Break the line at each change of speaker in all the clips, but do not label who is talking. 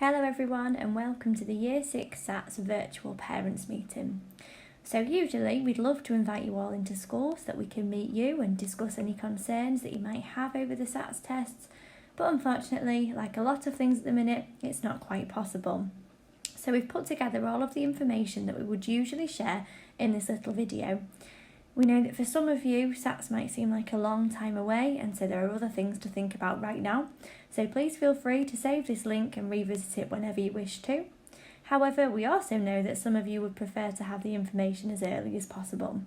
Hello everyone and welcome to the Year 6 SATS virtual parents meeting. So usually we'd love to invite you all into school so that we can meet you and discuss any concerns that you might have over the SATS tests, but unfortunately, like a lot of things at the minute, it's not quite possible. So we've put together all of the information that we would usually share in this little video. We know that for some of you, SATS might seem like a long time away, and so there are other things to think about right now. So please feel free to save this link and revisit it whenever you wish to. However, we also know that some of you would prefer to have the information as early as possible.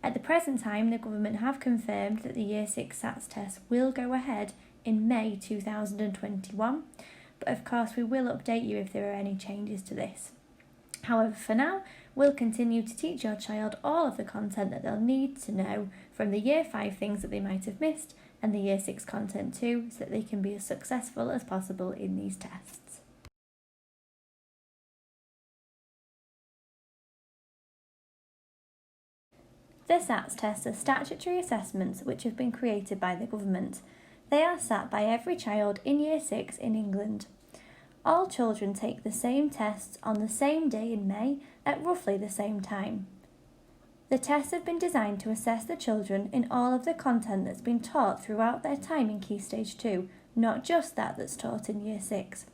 At the present time, the government have confirmed that the Year 6 SATS test will go ahead in May 2021, but of course we will update you if there are any changes to this. However, for now, we'll continue to teach your child all of the content that they'll need to know from the Year 5 things that they might have missed and the Year 6 content too, so that they can be as successful as possible in these tests. The SATS tests are statutory assessments which have been created by the government. They are sat by every child in Year 6 in England. All children take the same tests on the same day in May at roughly the same time. The tests have been designed to assess the children in all of the content that's been taught throughout their time in Key Stage 2, not just that that's taught in Year 6.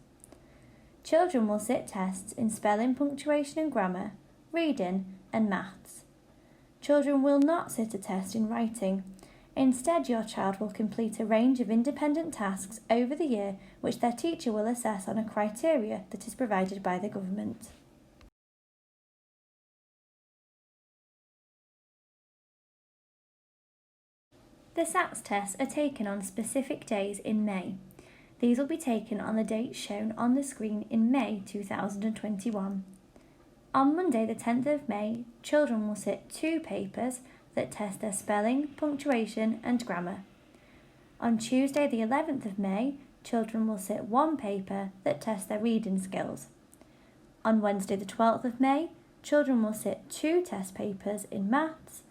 Children will sit tests in spelling, punctuation and grammar, reading and maths. Children will not sit a test in writing. Instead, your child will complete a range of independent tasks over the year which their teacher will assess on a criteria that is provided by the government. The SATS tests are taken on specific days in May. These will be taken on the dates shown on the screen in May 2021. On Monday the 10th of May, children will sit 2 papers that test their spelling, punctuation and grammar. On Tuesday the 11th of May, children will sit 1 paper that tests their reading skills. On Wednesday the 12th of May, children will sit 2 test papers in maths,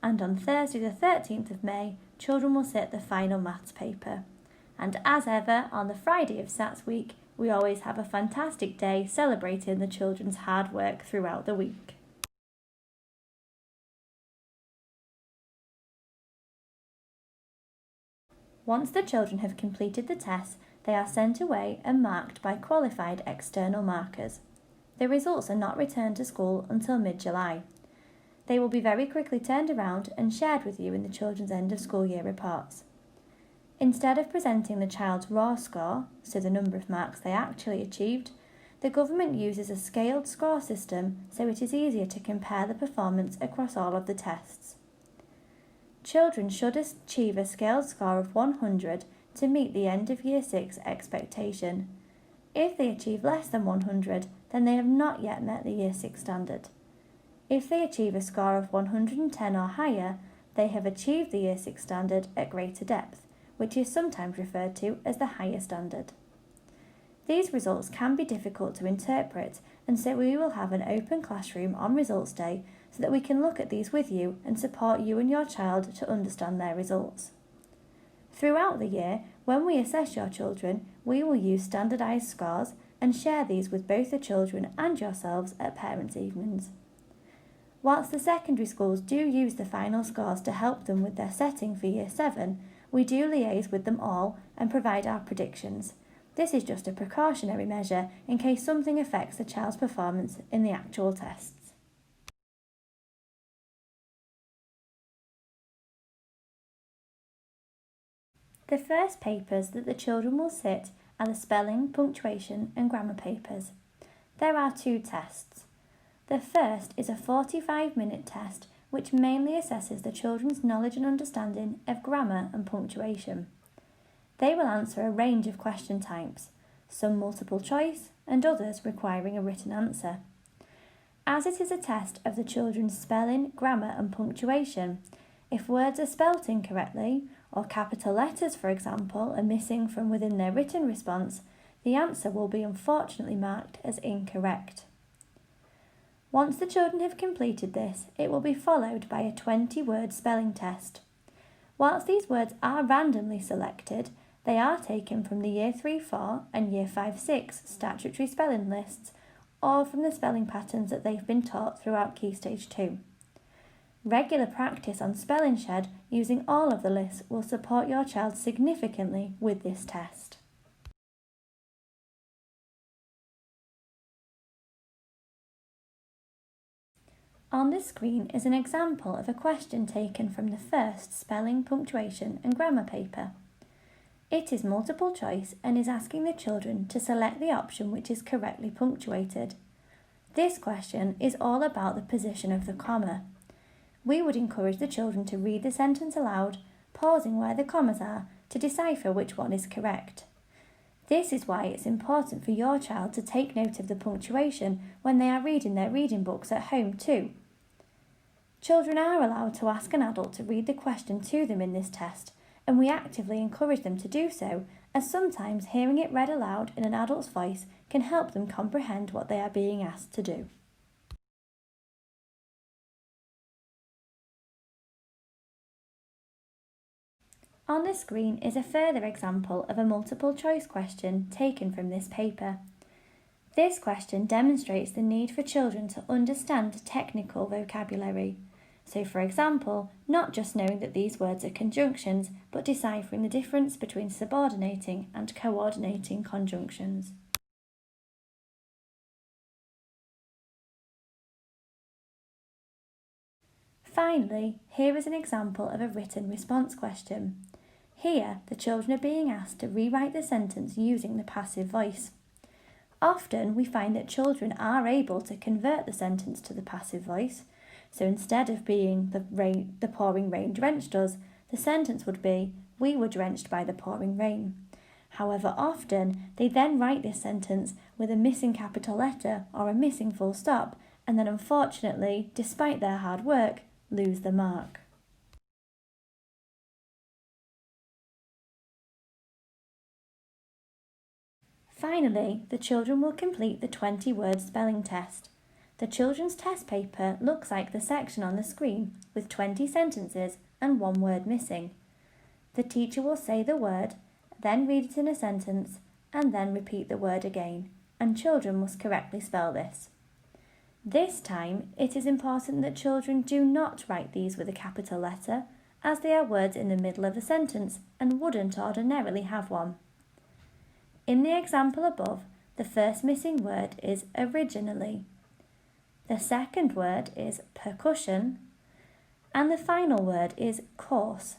and on Thursday the 13th of May, children will sit the final maths paper. And as ever, on the Friday of SATS week, we always have a fantastic day celebrating the children's hard work throughout the week. Once the children have completed the tests, they are sent away and marked by qualified external markers. The results are not returned to school until mid-July. They will be very quickly turned around and shared with you in the children's end of school year reports. Instead of presenting the child's raw score, so the number of marks they actually achieved, the government uses a scaled score system so it is easier to compare the performance across all of the tests. Children should achieve a scaled score of 100 to meet the end of Year 6 expectation. If they achieve less than 100, then they have not yet met the Year 6 standard. If they achieve a score of 110 or higher, they have achieved the Year 6 standard at greater depth, which is sometimes referred to as the higher standard. These results can be difficult to interpret, and so we will have an open classroom on results day so that we can look at these with you and support you and your child to understand their results. Throughout the year, when we assess your children, we will use standardised scores and share these with both the children and yourselves at parents' evenings. Whilst the secondary schools do use the final scores to help them with their setting for Year 7, we do liaise with them all and provide our predictions. This is just a precautionary measure in case something affects the child's performance in the actual tests. The first papers that the children will sit are the spelling, punctuation and grammar papers. There are 2 tests. The first is a 45-minute test which mainly assesses the children's knowledge and understanding of grammar and punctuation. They will answer a range of question types, some multiple choice and others requiring a written answer. As it is a test of the children's spelling, grammar and punctuation, if words are spelt incorrectly, or capital letters, for example, are missing from within their written response, the answer will be unfortunately marked as incorrect. Once the children have completed this, it will be followed by a 20-word spelling test. Whilst these words are randomly selected, They are taken from the Year 3-4 and Year 5-6 statutory spelling lists or from the spelling patterns that they've been taught throughout Key Stage 2. Regular practice on Spelling Shed using all of the lists will support your child significantly with this test. On the screen is an example of a question taken from the first Spelling, Punctuation and Grammar paper. It is multiple choice and is asking the children to select the option which is correctly punctuated. This question is all about the position of the comma. We would encourage the children to read the sentence aloud, pausing where the commas are to decipher which one is correct. This is why it's important for your child to take note of the punctuation when they are reading their reading books at home too. Children are allowed to ask an adult to read the question to them in this test, and we actively encourage them to do so, as sometimes hearing it read aloud in an adult's voice can help them comprehend what they are being asked to do. On the screen is a further example of a multiple choice question taken from this paper. This question demonstrates the need for children to understand technical vocabulary. So, for example, not just knowing that these words are conjunctions, but deciphering the difference between subordinating and coordinating conjunctions. Finally, here is an example of a written response question. Here, the children are being asked to rewrite the sentence using the passive voice. Often, we find that children are able to convert the sentence to the passive voice. So instead of being the pouring rain drenched us, the sentence would be, we were drenched by the pouring rain. However, often they then write this sentence with a missing capital letter or a missing full stop, and then unfortunately, despite their hard work, lose the mark. Finally, the children will complete the 20-word spelling test. The children's test paper looks like the section on the screen with 20 sentences and 1 word missing. The teacher will say the word, then read it in a sentence, and then repeat the word again, and children must correctly spell this. This time, it is important that children do not write these with a capital letter, as they are words in the middle of a sentence and wouldn't ordinarily have one. In the example above, the first missing word is originally. The second word is percussion, and the final word is course.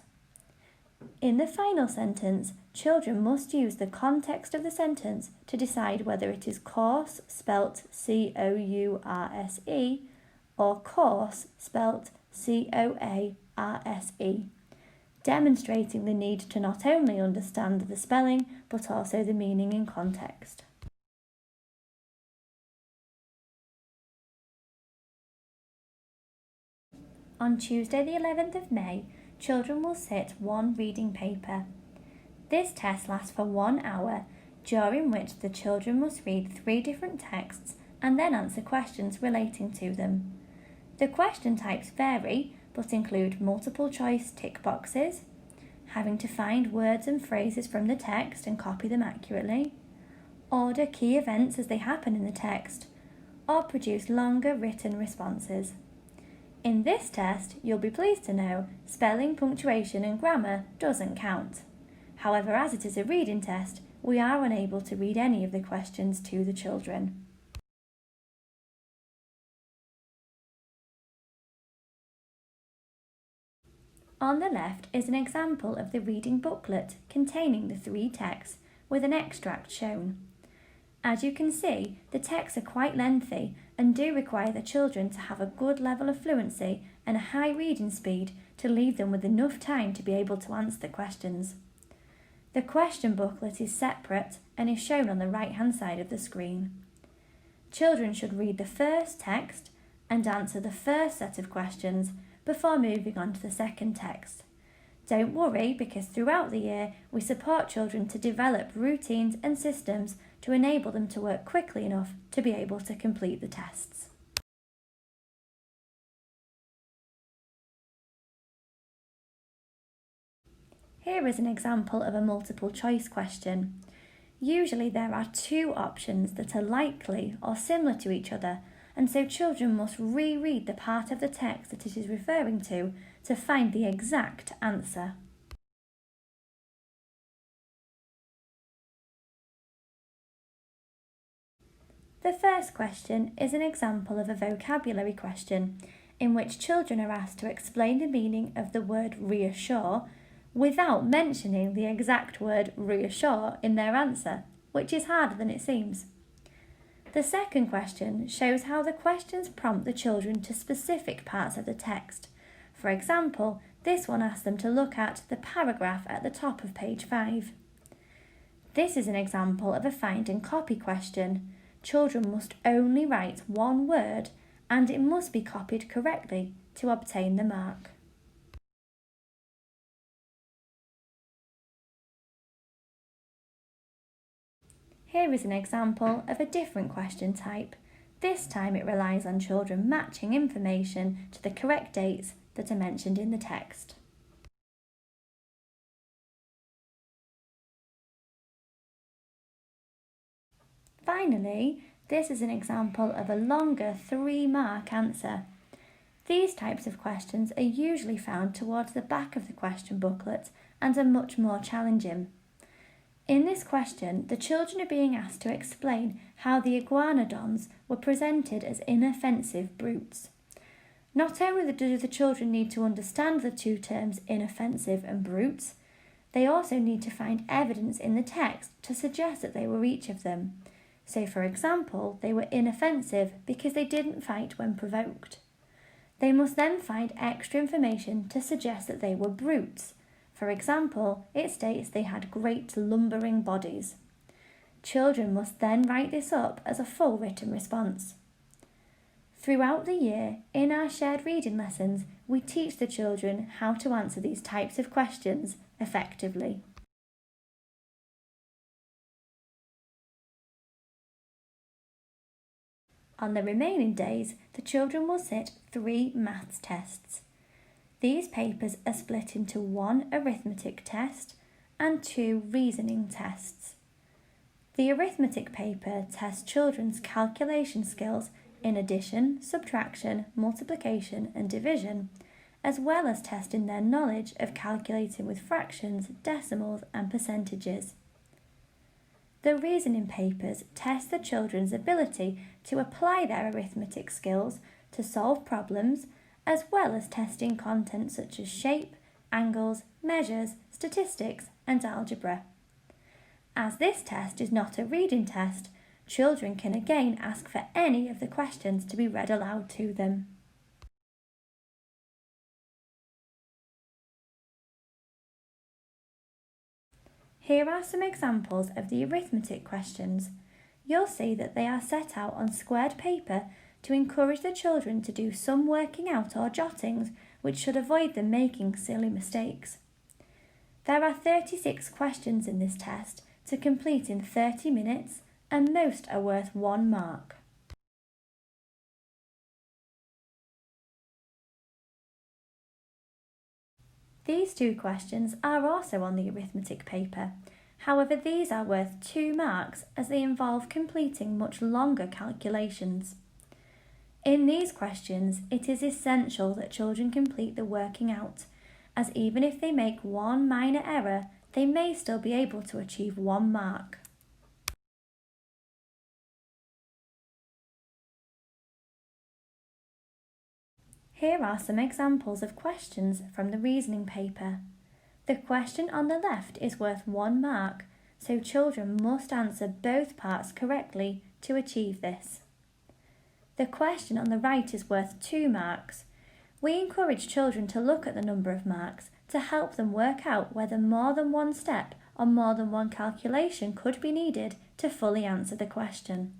In the final sentence, children must use the context of the sentence to decide whether it is course spelt C-O-U-R-S-E or course spelt C-O-A-R-S-E, demonstrating the need to not only understand the spelling but also the meaning in context. On Tuesday the 11th of May, children will sit one reading paper. This test lasts for 1 hour, during which the children must read 3 different texts and then answer questions relating to them. The question types vary, but include multiple choice tick boxes, having to find words and phrases from the text and copy them accurately, order key events as they happen in the text, or produce longer written responses. In this test, you'll be pleased to know spelling, punctuation and grammar doesn't count. However, as it is a reading test, we are unable to read any of the questions to the children. On the left is an example of the reading booklet containing the 3 texts with an extract shown. As you can see, the texts are quite lengthy and do require the children to have a good level of fluency and a high reading speed to leave them with enough time to be able to answer the questions. The question booklet is separate and is shown on the right-hand side of the screen. Children should read the first text and answer the first set of questions before moving on to the second text. Don't worry, because throughout the year we support children to develop routines and systems to enable them to work quickly enough to be able to complete the tests. Here is an example of a multiple choice question. Usually there are two options that are likely or similar to each other, and so children must reread the part of the text that it is referring to find the exact answer. The first question is an example of a vocabulary question in which children are asked to explain the meaning of the word reassure without mentioning the exact word reassure in their answer, which is harder than it seems. The second question shows how the questions prompt the children to specific parts of the text. For example, this one asks them to look at the paragraph at the top of page 5. This is an example of a find and copy question. Children must only write one word and it must be copied correctly to obtain the mark. Here is an example of a different question type. This time it relies on children matching information to the correct dates that are mentioned in the text. Finally, this is an example of a longer 3-mark answer. These types of questions are usually found towards the back of the question booklet and are much more challenging. In this question, the children are being asked to explain how the iguanodons were presented as inoffensive brutes. Not only do the children need to understand the two terms inoffensive and brutes, they also need to find evidence in the text to suggest that they were each of them. So, for example, they were inoffensive because they didn't fight when provoked. They must then find extra information to suggest that they were brutes. For example, it states they had great lumbering bodies. Children must then write this up as a full written response. Throughout the year, in our shared reading lessons, we teach the children how to answer these types of questions effectively. On the remaining days, the children will sit 3 maths tests. These papers are split into 1 arithmetic test and 2 reasoning tests. The arithmetic paper tests children's calculation skills in addition, subtraction, multiplication and division, as well as testing their knowledge of calculating with fractions, decimals and percentages. The reasoning papers test the children's ability to apply their arithmetic skills to solve problems, as well as testing content such as shape, angles, measures, statistics and algebra. As this test is not a reading test, children can again ask for any of the questions to be read aloud to them. Here are some examples of the arithmetic questions. You'll see that they are set out on squared paper to encourage the children to do some working out or jottings which should avoid them making silly mistakes. There are 36 questions in this test to complete in 30 minutes and most are worth 1 mark. These 2 questions are also on the arithmetic paper. However, these are worth 2 marks as they involve completing much longer calculations. In these questions, it is essential that children complete the working out, as even if they make 1 minor error, they may still be able to achieve 1 mark. Here are some examples of questions from the reasoning paper. The question on the left is worth 1 mark, so children must answer both parts correctly to achieve this. The question on the right is worth 2 marks. We encourage children to look at the number of marks to help them work out whether more than 1 step or more than 1 calculation could be needed to fully answer the question.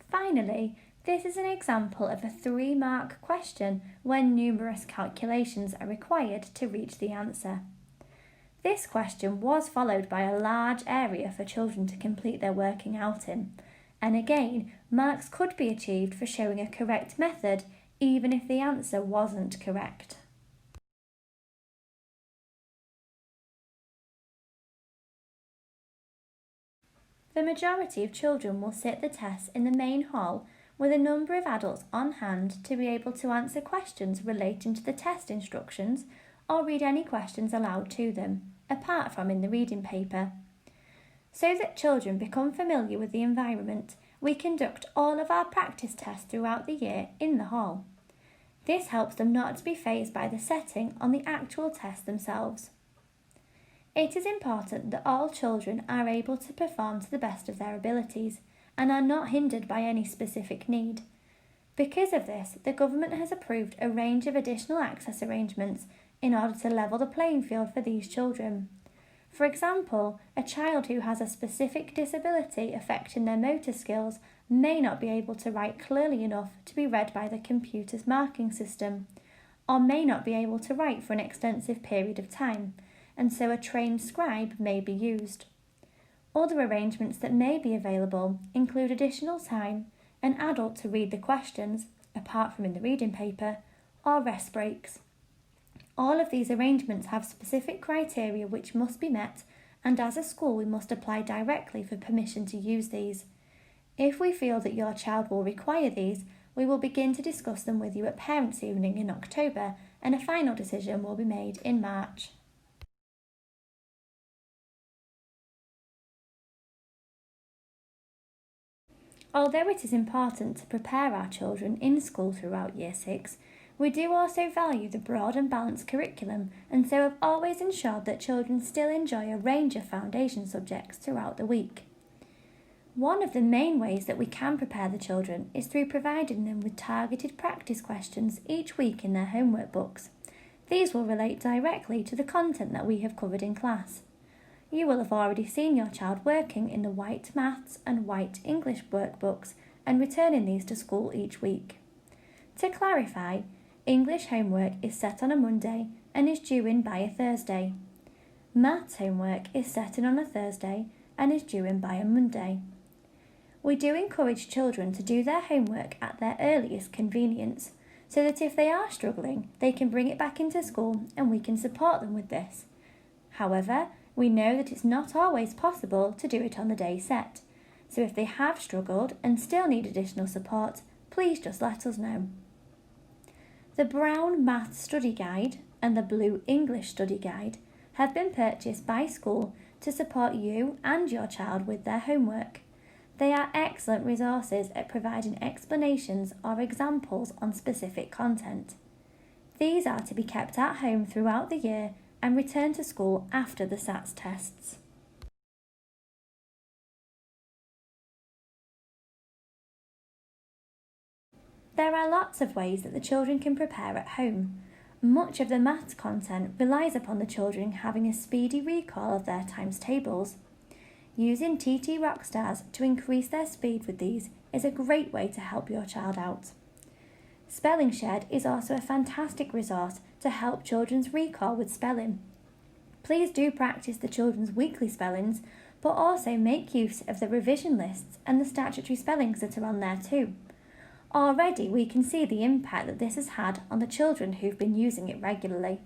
Finally, this is an example of a 3-mark question when numerous calculations are required to reach the answer. This question was followed by a large area for children to complete their working out in, and again, Marks could be achieved for showing a correct method even if the answer wasn't correct. The majority of children will sit the test in the main hall with a number of adults on hand to be able to answer questions relating to the test instructions or read any questions aloud to them, apart from in the reading paper. So that children become familiar with the environment, we conduct all of our practice tests throughout the year in the hall. This helps them not to be fazed by the setting on the actual test themselves. It is important that all children are able to perform to the best of their abilities and are not hindered by any specific need. Because of this, the government has approved a range of additional access arrangements in order to level the playing field for these children. For example, a child who has a specific disability affecting their motor skills may not be able to write clearly enough to be read by the computer's marking system, or may not be able to write for an extensive period of time, and so a trained scribe may be used. Other arrangements that may be available include additional time, an adult to read the questions, apart from in the reading paper, or rest breaks. All of these arrangements have specific criteria which must be met, and as a school we must apply directly for permission to use these. If we feel that your child will require these, we will begin to discuss them with you at Parents' Evening in October, and a final decision will be made in March. Although it is important to prepare our children in school throughout Year 6, we do also value the broad and balanced curriculum, and so have always ensured that children still enjoy a range of foundation subjects throughout the week. One of the main ways that we can prepare the children is through providing them with targeted practice questions each week in their homework books. These will relate directly to the content that we have covered in class. You will have already seen your child working in the White Maths and White English workbooks and returning these to school each week. To clarify, English homework is set on a Monday and is due in by a Thursday. Maths homework is set in on a Thursday and is due in by a Monday. We do encourage children to do their homework at their earliest convenience, so that if they are struggling, they can bring it back into school and we can support them with this. However, we know that it's not always possible to do it on the day set, so if they have struggled and still need additional support, please just let us know. The Brown Maths Study Guide and the Blue English Study Guide have been purchased by school to support you and your child with their homework. They are excellent resources at providing explanations or examples on specific content. These are to be kept at home throughout the year and return to school after the SATS tests. There are lots of ways that the children can prepare at home. Much of the maths content relies upon the children having a speedy recall of their times tables. Using TT Rockstars to increase their speed with these is a great way to help your child out. Spelling Shed is also a fantastic resource to help children's recall with spelling. Please do practice the children's weekly spellings, but also make use of the revision lists and the statutory spellings that are on there too. Already we can see the impact that this has had on the children who've been using it regularly.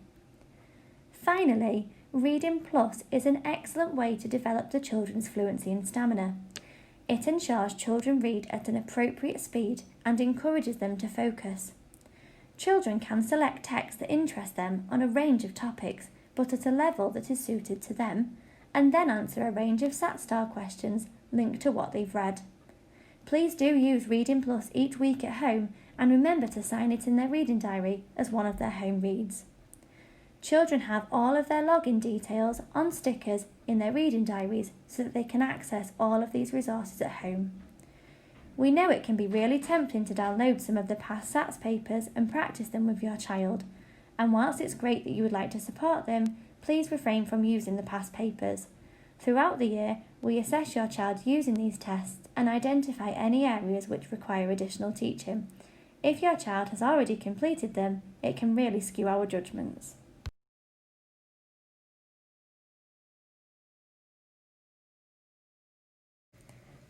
Finally, Reading Plus is an excellent way to develop the children's fluency and stamina. It ensures children read at an appropriate speed and encourages them to focus. Children can select text that interests them on a range of topics, but at a level that is suited to them, and then answer a range of SAT-style questions linked to what they've read. Please do use Reading Plus each week at home and remember to sign it in their reading diary as one of their home reads. Children have all of their login details on stickers in their reading diaries so that they can access all of these resources at home. We know it can be really tempting to download some of the past SATs papers and practice them with your child, and whilst it's great that you would like to support them, please refrain from using the past papers. Throughout the year, we assess your child using these tests and identify any areas which require additional teaching. If your child has already completed them, it can really skew our judgments.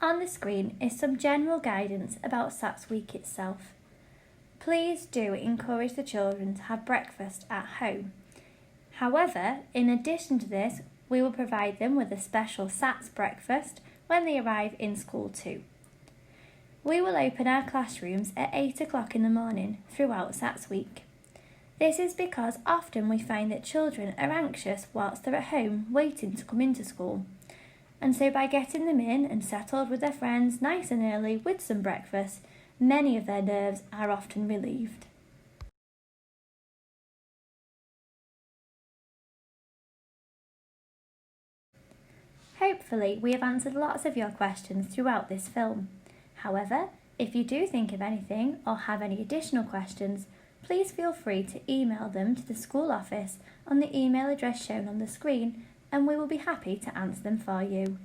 On the screen is some general guidance about SATS Week itself. Please do encourage the children to have breakfast at home. However, in addition to this, we will provide them with a special SATS breakfast when they arrive in school too. We will open our classrooms at 8 o'clock in the morning throughout SATS Week. This is because often we find that children are anxious whilst they're at home waiting to come into school. And so by getting them in and settled with their friends nice and early with some breakfast, many of their nerves are often relieved. Hopefully, we have answered lots of your questions throughout this film. However, if you do think of anything or have any additional questions, please feel free to email them to the school office on the email address shown on the screen, and we will be happy to answer them for you.